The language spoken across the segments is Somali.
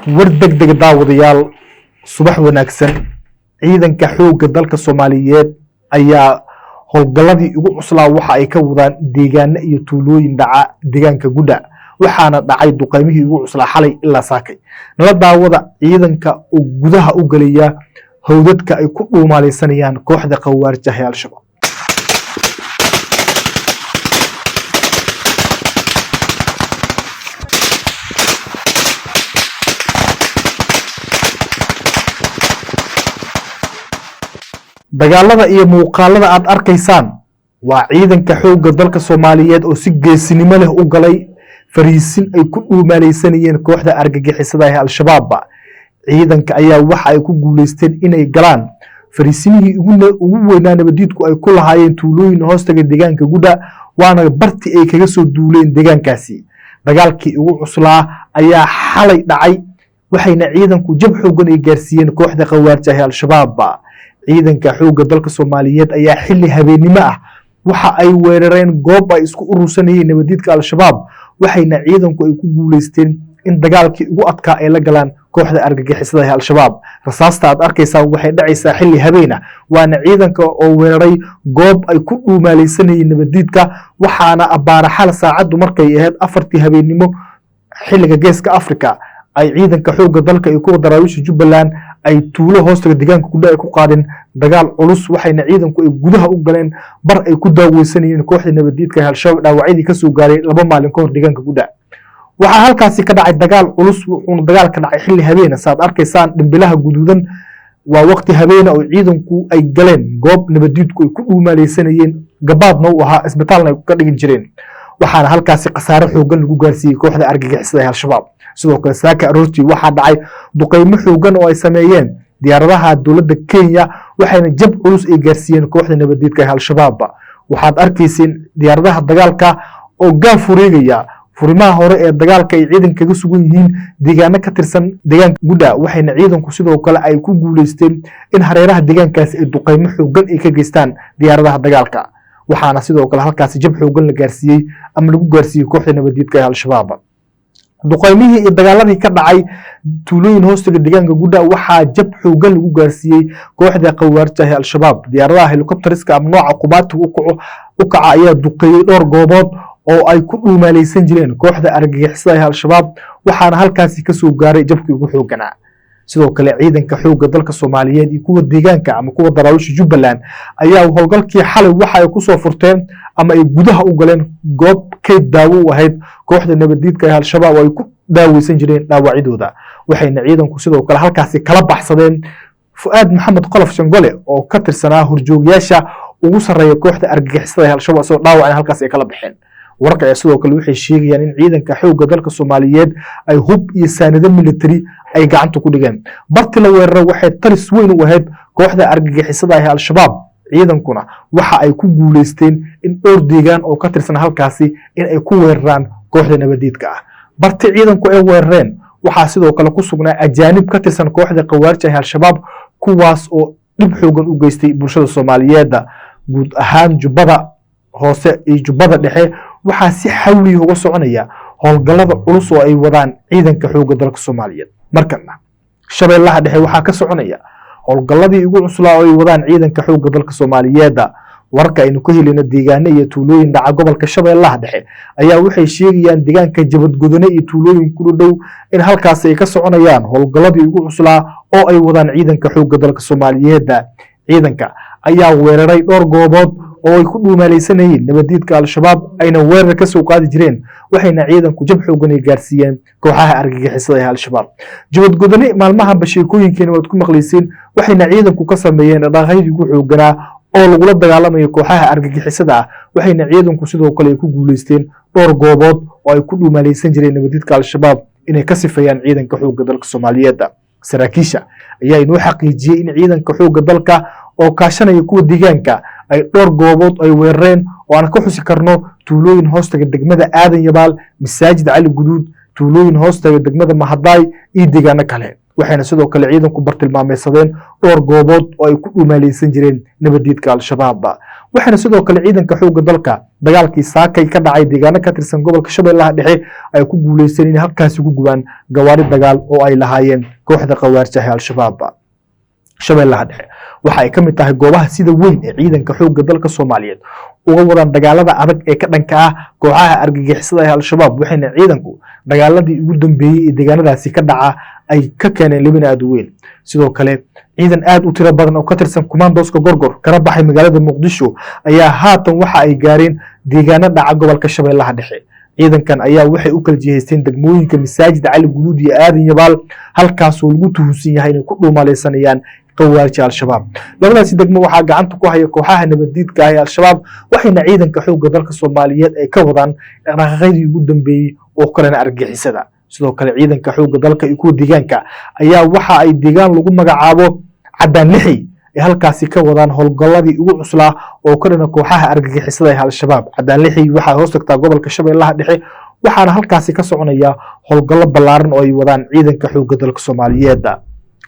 war degdeg daawadayaal subax wanaagsan ciidanka xoogga dalka Soomaaliyeed ayaa howlgaladii ugu cuslaa waxa ay ka wadaan deegaano iyo tuulooyin dhaca deegaanka Gudha waxaana dhacay duqeymihii ugu cuslaa xalay ilaa saakay nala daawada ciidanka oo gudaha u galaya howdadka ay ku dhuumaaleysanayaan kooxda qawaarjaha al-shabaab dagaalada iyo muuqaalada aad arkaysaan waa ciidanka xoogga dalka Soomaaliyeed oo si geesinimo leh u galay fariisin ay ku dhuumaaleysanayeen kooxda argagixisada ee al-shabaab ciidanka ayaa waxa ay ku guuleysteen inay galaan fariisinihii ugu weynaa nabadiidku ay ku lahaayeen tuulooyin hoostaga deegaanka Gudha waana barti ay kaga soo duuleen deegaankaasi dagaalkii ugu cuslaa ayaa xalay dhacay waxayna ciidanku jab xoogan ay gaarsiiyeen kooxda qawaarjaha al-shabaab ciidanka xoogga dalka Soomaaliyeed ayaa xilli habeenimo ah waxa ay weerareen goob ay isku urursanayeen nabadiidka al-shabaab waxayna ciidanku ay ku guuleysteen in dagaalkii ugu adkaa ay la galaan kooxda argagixisada ee al-shabaab rasaasta aad arkaysaan waxay dhacaysaa xilli habeen ah waana ciidanka oo weeraray goob ay ku dhuumaaleysanayeen nabadiidka waxaana abaara xal saacadu markay ahayd 4tii habeenimo xilliga geeska Afrika ay ciidanka xoogga dalka iyo kuwa daraawiisha Jubbaland ay tuulo hoostaga deegaanka Gudha ay ku qaadeen dagaal culus waxayna ciidanku ay gudaha u galeen bar ay ku daaweysanayeen kooxda nabadiidka ee al-shabaab dhaawacyadii ka soo gaaray 2 maalin ka hor deegaanka Gudha waxa halkaasi ka dhacay dagaal culus wuxuuna dagaal ka dhacay xilli habeen saad arkaysaan dhimbilaha guduudan waa waqti habeen oo ciidanku ay galeen goob nabadiidku ay ku dhuumaaleysanayeen gabaadna u ahaa isbitaalna ay ka dhigin jireen waxaana halkaasi qasaare xoogan lagu gaarsiiyay kooxda argagixisada ee al-shabaab sidoo kale saaka aroortii waxaa dhacay duqeymo xoogan oo ay sameeyeen diyaaradaha dowladda Kenya waxayna jab culus ay gaarsiiyeen kooxda nabadiidka ee al-shabaab waxaad arkayseen diyaaradaha dagaalka oo gaaf wareegaya furimaha hore ee dagaalka ay ciidanka kaga sugan yihiin deegaano ka tirsan deegaanka Gudha waxayna ciidanku sidoo kale ay ku guuleysteen in hareeraha deegaankaasi ay duqeymo xoogan ay ka geystaan diyaaradaha dagaalka waxaana sidoo kale halkaasi jab xoogan la gaarsiiyay ama lagu gaarsiiyay kooxda nabadiidka ee al-shabaab duqeymihii iyo dagaaladii ka dhacay tuulooyin hoostaga deegaanka Gudha waxaa jab xoogan lagu gaarsiiyay kooxda qawaarjaha al-shabaab diyaaradaha helicopteriska ama nooca qubaadka u kaca ayaa duqeeyay dhowr goobood oo ay ku dhuumaaleysan jireen kooxda argagixisada ee al-shabaab waxaana halkaasi ka soo gaaray jabkii ugu xooganaa sidoo kale ciidanka xoogga dalka Soomaaliyeed iyo kuwa deegaanka ama kuwa daraawiisha Jubbaland ayaa howlgalkii xalay waxa ay ku soo furteen ama ay gudaha u galeen goob kayd daawo u ahayd kooxda nabadiidka ee al-shabaab oo ay ku daaweysan jireen dhaawacyadooda waxayna ciidanku sidoo kale halkaasi kala baxsadeen Fuad Maxamed Qolof Shangole oo ka tirsanaa horjoogayaasha ugu sareeya kooxda argagixisada ee al-shabaab soo dhaawacay halkaas ay kala baxeen warka ay sidoo kale waxay sheegayaan in ciidanka xoogga dalka Soomaaliyeed ay hub iyo saanado military ay gacanta ku dhigeen barti la weeraray waxay taris weyn u ahayd kooxda argagixisada ee al-shabaab ciidankuna waxa ay ku guuleysteen in dhowr deegaan oo ka tirsan halkaasi in ay ku weeraraan kooxda nabadiidka barti ciidanku ay weerareen waxa sidoo kale ku sugnaa ajaanib ka tirsan kooxda qawaarjaha al-shabaab kuwaas oo dhib xoogan u geystay bulshada Soomaaliyeed guud ahaan Jubbada hoose iyo Jubbada dhexe waxa si xawli uga soconaya howlgalada culus oo ay wadaan ciidanka xoogga dalka Soomaaliyeed markana Shabeellaha dhexe waxa ka soconaya howlgaladii ugu cuslaa oo ay wadaan ciidanka xoogga dalka Soomaaliyeed warka aynu ka helina deegaano iyo tuulooyin dhaca gobolka Shabeellaha dhexe ayaa waxay sheegayaan deegaanka Jabadgodone iyo tuulooyin ku dhow in halkaas ay ka soconayaan howlgaladii ugu cuslaa oo ay wadaan ciidanka xoogga dalka Soomaaliyeed ciidanka ayaa weeraray dhowr goobood oo ay ku dhuumaaleysanayeen nabadiidka al-shabaab ayna weerar ka soo qaadi jireen waxayna ciidanku jab xoogan ay gaarsiiyeen kooxaha argagixisada ee al-shabaab Jabadgodone maalmahan basheekooyinkeena waad ku maqleyseen waxayna ciidanku ka sameeyeen dhaqaaqyadii ugu xooganaa oo lagu dagaalamayo kooxaha argagixisada waxayna ciidanku sidoo kale ku guuleysteen dhowr goobood oo ay ku dhuumaaleysan jireen nabadiidka al-shabaab inay ka sifeeyaan ciidanka xoogga dalka Soomaaliyeed saraakiisha ayaa inoo xaqiijiyay in ciidanka xoogga dalka oo kaashanaya kuwa deegaanka ay dhowr goobood ay weerareen oo aan ka xusi karno tuulooyin hoostaga degmada Aadan Yabaal masaajid Cali Guduud tuulooyin hoostaga degmada Mahadaay iyo deegaano kale waxayna sidoo kale ciidanku bartilmaameysadeen dhowr goobood oo ay ku dhuumaaleysan jireen nabadiidka al-shabaab waxaana sidoo kale ciidanka xoogga dalka dagaalkii saakay ka dhacay deegaano ka tirsan gobolka Shabeellaha Dhexe ay ku guuleysteen in halkaasi ku gubaan gawaari dagaal oo ay lahaayeen kooxda qawaarjaha al-shabaab. Shabeellaha Dhexe waxa ay ka mid tahay goobaha sida weyn ee ciidanka xoogga dalka Soomaaliyeed uga wadaan dagaalada adag ee ka dhanka ah kooxaha argagixisada ee al-shabaab, waxayna ciidanku dagaaladii ugu dambeeyay ee deegaanadaasi ka dhaca ay ka keeneen libin aad u weyn. sidoo kale ciidan aad u tiro badan oo ka tirsan Kumaandooska Gorgor kana baxay magaalada Muqdisho ayaa haatan waxa ay gaareen deegaano dhaca gobolka Shabeellaha Dhexe. ciidankan ayaa waxay u kala jihaysteen degmooyinka Masaajid Cali Guduud iyo Aadan Yabaal, halkaas oo lagu tuhunsan yahay inay ku dhuumaaleysanayaan qawaarija al-shabaab. labadaasi degmo waxaa gacanta ku haya kooxaha nabadiidka ah ee al-shabaab, waxayna ciidanka xoogga dalka Soomaaliyeed ay ka wadaan dhaqdhaqaaqyadii ugu dambeeyay oo kalena argagixisada. sidoo kale ciidanka xoogga dalka iyo kuwa deegaanka ayaa waxa ay deegaan lagu magacaabo Cadaan Lixi ee halkaasi ka wadaan howlgalladii ugu cuslaa oo ka dhana kooxaha argagixisada ee al-shabaab. Cadaan Lixi waxaa hoos tagtaa gobolka Shabeellaha Dhexe, waxaana halkaasi ka soconaya howlgallo ballaaran oo ay wadaan ciidanka xoogga dalka Soomaaliyeed.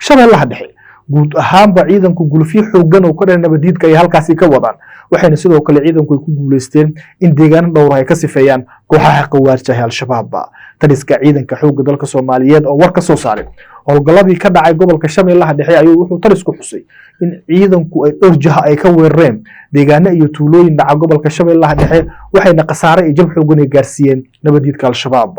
Shabeellaha Dhexe guud ahaanba ciidanku gulufyo xooggan oo ka dhana nabadiidka ay halkaasi ka wadaan, waxayna sidoo kale ciidanku ay ku guuleysteen in deegaano dhowr ay ka sifeeyaan kooxaha qawaarjaha ee al-shabaab. taliska ciidanka xoogga dalka Soomaaliyeed oo war ka soo saaray howlgalladii ka dhacay gobolka Shabeellaha Dhexe ayuu wuxuu talisku xusay in ciidanku ay dhowr jaha ay ka weerareen deegaano iyo tuulooyin dhaca gobolka Shabeellaha Dhexe, waxayna khasaare iyo jab xooggan ay gaarsiiyeen nabadiidka al-shabaab.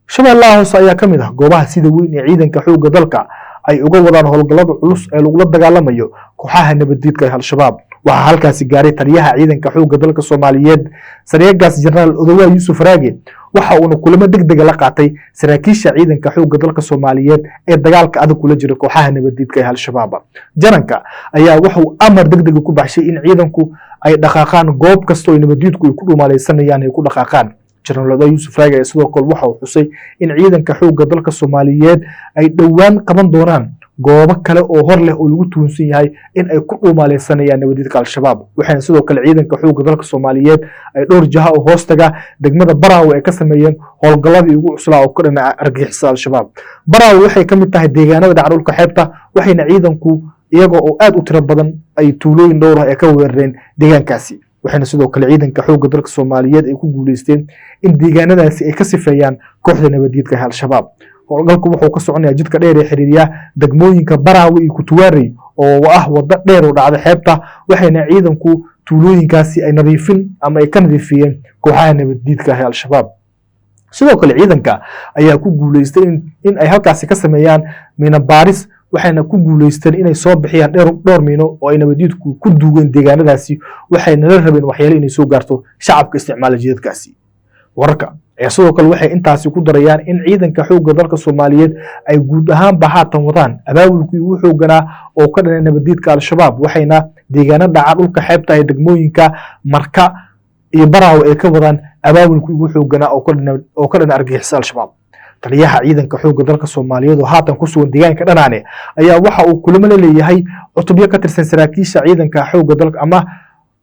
Shabeellaha Hoose ayaa ka mid ah goobaha sida weyn ee ciidanka xoogga dalka ay uga wadaan howlgallada culus ee lagula dagaalamayo kooxaha nabadiidka ee al-shabaab. waxaa halkaasi gaaray taliyaha ciidanka xoogga dalka Soomaaliyeed Saraakiil Jenaraal Odawaye Yuusuf Raage, waxa uuna kulamo degdeg la qaatay saraakiisha ciidanka xoogga dalka Soomaaliyeed ee dagaalka adag kula jira kooxaha nabadiidka ee al-shabaab. Jananka ayaa wuxuu amar degdeg ku baxshay in ciidanku ay dhaqaaqaan goob kasta oo nabadiidku ay ku dhuumaaleysanayaan ay ku dhaqaaqaan. Jenaraal Odawaye Yuusuf Raage sidoo kale waxa uu xusay in ciidanka xoogga dalka Soomaaliyeed ay dhowaan qaban doonaan goobo kale oo hor leh oo lagu tuhunsan yahay in ay ku dhuumaaleysanayaan nabadiidka al-shabaab. waxayna sidoo kale ciidanka xoogga dalka Soomaaliyeed ay dhowr jaha oo hoostaga degmada Baraawe ay ka sameeyeen howlgalladii ugu cuslaa oo ka dhana argagixisada al-shabaab. Baraawe waxay ka mid tahay deegaanada dhaca dhulka xeebta, waxayna ciidanku iyaga oo aad u tiro badan ay tuulooyin dhowr ah ay ka weerareen deegaankaasi. waxayna sidoo kale ciidanka xoogga dalka Soomaaliyeed ay ku guuleysteen in deegaanadaasi ay ka sifeeyaan kooxda nabadiidka ee al-shabaab. howlgalku wuxuu ka soconayaa jidka dheer ee xiriiriya degmooyinka Baraawe iyo Kutuwaarey oo ah wada dheer oo dhacda xeebta, waxayna ciidanku tuulooyinkaasi ay nadiifin ama ay ka nadiifiyeen kooxaha nabadiidka ee al-shabaab. sidoo kale ciidanka ayaa ku guuleystay in ay halkaasi ka sameeyaan miina baaris, waxayna ku guuleysteen inay soo bixiyaan dhowr miino oo ay nabadiidku ku duugeen deegaanadaasi, waxayna la rabeen waxyeelo inay soo gaarto shacabka isticmaala jidadkaasi. wararka ayaa sidoo kale waxay intaasi ku darayaan in ciidanka xoogga dalka Soomaaliyeed ay guud ahaanba haatan wadaan abaabulkii ugu xoogganaa oo ka dhanay nabadiidka al-shabaab, waxayna deegaano dhaca dhulka xeebta ee degmooyinka Marka iyo Baraawe ay ka wadaan abaabulkii ugu xoogganaa oo ka dhanay argagixisada al-shabaab. taliyaha ciidanka xoogga dalka Soomaaliyeed oo haatan ku sugan deegaanka Dhanaane ayaa waxa uu kulamo la leeyahay cutubyo ka tirsan saraakiisha ciidanka xoogga dalka ama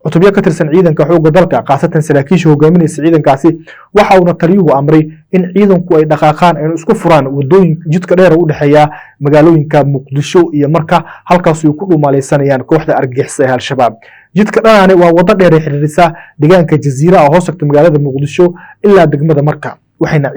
cutubyo ka tirsan ciidanka xoogga dalka, qaasatan saraakiisha hogaaminaysa ciidankaasi. waxa uuna taliyuhu amray in ciidanku ay dhaqaaqaan ay isku furaan wadooyin jidka dheer u dhaxeeya magaalooyinka Muqdisho iyo Marka, halkaas oo ku dhuumaaleysanayaan kooxda argagixisada ee al-shabaab. jidka Dhanaane waa wada dheer ee xiriirisa deegaanka Jaziira oo hoos tagta magaalada Muqdisho ilaa degmada Marka, waxayna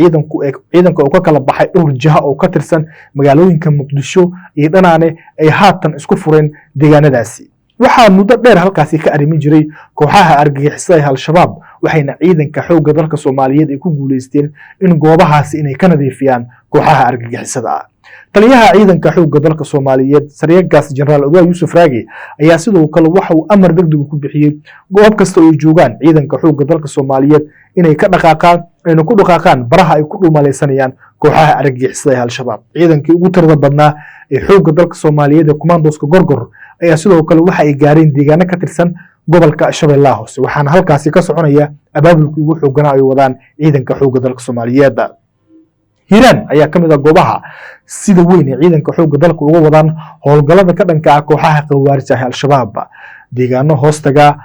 ciidanka oo ka kala baxay dhowr jaha oo ka tirsan magaalooyinka Muqdisho iyo Dhanaane ay haatan isku fureen deegaanadaasi. waxaa muddo dheer halkaasi ka arrimin jiray kooxaha argagixisada ee al-shabaab, waxayna ciidanka xoogga dalka Soomaaliyeed ay ku guuleysteen in goobahaasi inay ka nadiifiyaan kooxaha argagixisada ah. taliyaha ciidanka xoogga dalka Soomaaliyeed Saraakiil Jenaraal Odawaye Yuusuf Raage ayaa sidoo kale waxa uu amar degdeg ku bixiyay goob kasta oo ay joogaan ciidanka xoogga dalka Soomaaliyeed inay ka dhaqaaqaan baraha ay ku dhuumaaleysanayaan kooxaha argagixisada ee al-shabaab. ciidankii ugu tirada badnaa ee xoogga dalka Soomaaliyeed ee Kumaandooska Gorgor ayaa sidoo kale waxa ay gaareen deegaano ka tirsan gobolka Shabeellaha Hoose, waxaana halkaasi ka soconaya abaabulkii ugu xoogganaa ay wadaan ciidanka xoogga dalka Soomaaliyeed. Hiiraan ayaa ka mid ah goobaha sida weyn ee ciidanka xoogga dalka uga wadaan howlgallada ka dhanka ah kooxaha qawaarjaha ee al-shabaab. deegaano hoostaga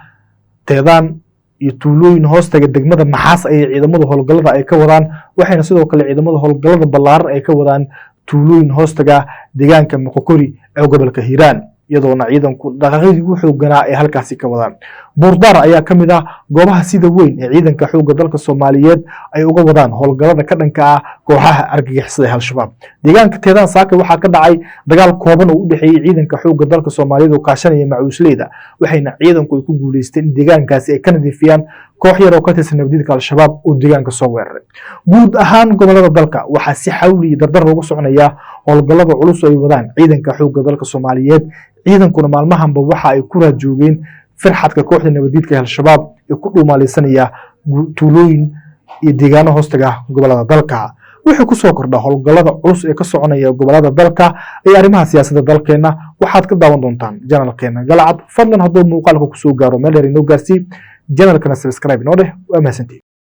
Teedaan iyo tuulooyin hoostaga degmada Maxaas ay ciidamada howlgallada ay ka wadaan, waxayna sidoo kale ciidamada howlgallada ballaaran ay ka wadaan tuulooyin hoostaga deegaanka Moqokori ee gobolka Hiiraan. iyadoona ciidanku dhaqaaqyadii ugu xooganaa ee halkaasi ka wadaan. Buurdaar ayaa ka mid ah goobaha sida weyn ee ciidanka xoogga dalka Soomaaliyeed ay uga wadaan howlgallada ka dhanka ah kooxaha argagixisada ee Al-Shabaab. Deegaanka Teedaan Saaka waxaa ka dhacay dagaal kooban oo u dhexeeyay ciidanka xoogga dalka Soomaaliyeed oo kaashanaya macuusleyda, waxayna ciidanku ay ku guuleysteen in deegaankaasi ay ka nadiifiyaan koox yar oo ka tirsan nabadiidka Al-Shabaab oo deegaanka soo weeraray. Guud ahaan gobolada dalka waxaa si xawli iyo dardar loogu soconaya howlgallada culus oo ay wadaan ciidanka xoogga dalka Soomaaliyeed. Ciidankuna maalmahanba waxa ay ku raajoogeen firxadka kooxda nabadiidka Al-Shabaab ee ku dhuumaalaysanaya tuulooyin iyo deegaano hoostaga gobolada dalka. wixii ku soo kordha howlgallada culus ee ka soconaya gobolada dalka ee arrimaha siyaasadda dalkeena waxaad ka daawan doontaan channelkeena Galcad. Fadlan hadduu muuqaalka ku soo gaaro meel dheer inoo gaarsii channelkana subscribe inoo dheh. waa mahadsantihiin.